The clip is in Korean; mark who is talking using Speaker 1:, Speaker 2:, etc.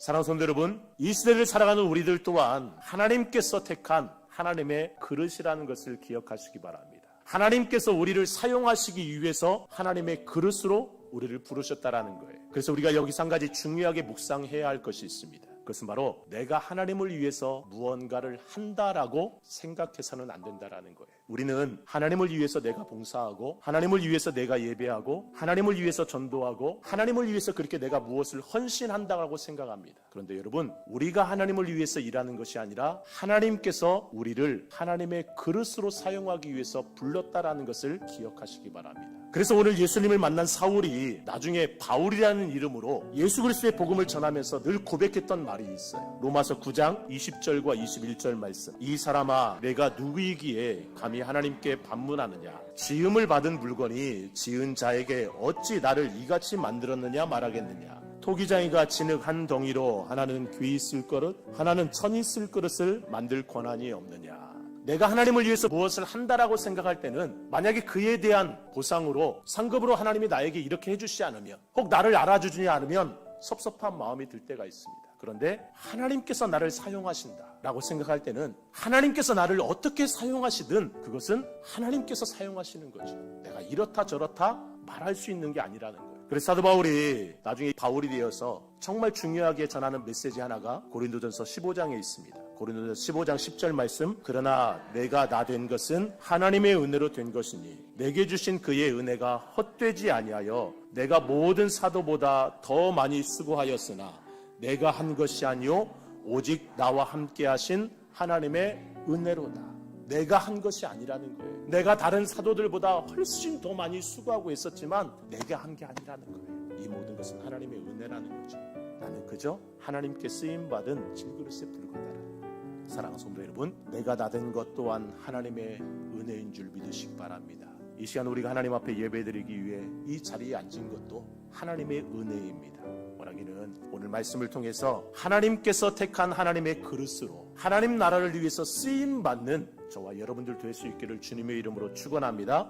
Speaker 1: 사랑하는 성도 여러분, 이 시대를 살아가는 우리들 또한 하나님께서 택한 하나님의 그릇이라는 것을 기억하시기 바랍니다. 하나님께서 우리를 사용하시기 위해서 하나님의 그릇으로 우리를 부르셨다라는 거예요. 그래서 우리가 여기서 한 가지 중요하게 묵상해야 할 것이 있습니다. 그것은 바로 내가 하나님을 위해서 무언가를 한다라고 생각해서는 안 된다라는 거예요. 우리는 하나님을 위해서 내가 봉사하고 하나님을 위해서 내가 예배하고 하나님을 위해서 전도하고 하나님을 위해서 그렇게 내가 무엇을 헌신한다고 생각합니다. 그런데 여러분, 우리가 하나님을 위해서 일하는 것이 아니라 하나님께서 우리를 하나님의 그릇으로 사용하기 위해서 불렀다라는 것을 기억하시기 바랍니다. 그래서 오늘 예수님을 만난 사울이 나중에 바울이라는 이름으로 예수 그리스도의 복음을 전하면서 늘 고백했던 말이 있어요. 로마서 9장 20절과 21절 말씀. 이 사람아, 내가 누구이기에 감히 하나님께 반문하느냐? 지음을 받은 물건이 지은 자에게 어찌 나를 이같이 만들었느냐 말하겠느냐? 토기장이가 진흙 한 덩이로 하나는 귀 쓸 그릇, 하나는 천이 쓸 그릇을 만들 권한이 없느냐? 내가 하나님을 위해서 무엇을 한다라고 생각할 때는 만약에 그에 대한 보상으로 상급으로 하나님이 나에게 이렇게 해주지 않으면, 혹 나를 알아주지 않으면 섭섭한 마음이 들 때가 있습니다. 그런데 하나님께서 나를 사용하신다라고 생각할 때는 하나님께서 나를 어떻게 사용하시든 그것은 하나님께서 사용하시는 거죠. 내가 이렇다 저렇다 말할 수 있는 게 아니라는 거예요. 그래서 사도 바울이 나중에 바울이 되어서 정말 중요하게 전하는 메시지 하나가 고린도전서 15장에 있습니다. 고린도전서 15장 10절 말씀. 그러나 내가 나 된 것은 하나님의 은혜로 된 것이니 내게 주신 그의 은혜가 헛되지 아니하여 내가 모든 사도보다 더 많이 수고하였으나 내가 한 것이 아니요 오직 나와 함께 하신 하나님의 은혜로다. 내가 한 것이 아니라는 거예요. 내가 다른 사도들보다 훨씬 더 많이 수고하고 있었지만 내가 한 게 아니라는 거예요. 이 모든 것은 하나님의 은혜라는 거죠. 나는 그저 하나님께 쓰임받은 질그릇에 불과하다. 사랑하는 성도 여러분, 내가 나 된 것 또한 하나님의 은혜인 줄 믿으시기 바랍니다. 이 시간 우리가 하나님 앞에 예배드리기 위해 이 자리에 앉은 것도 하나님의 은혜입니다. 원하기는 오늘 말씀을 통해서 하나님께서 택한 하나님의 그릇으로 하나님 나라를 위해서 쓰임받는 저와 여러분들 될 수 있기를 주님의 이름으로 축원합니다.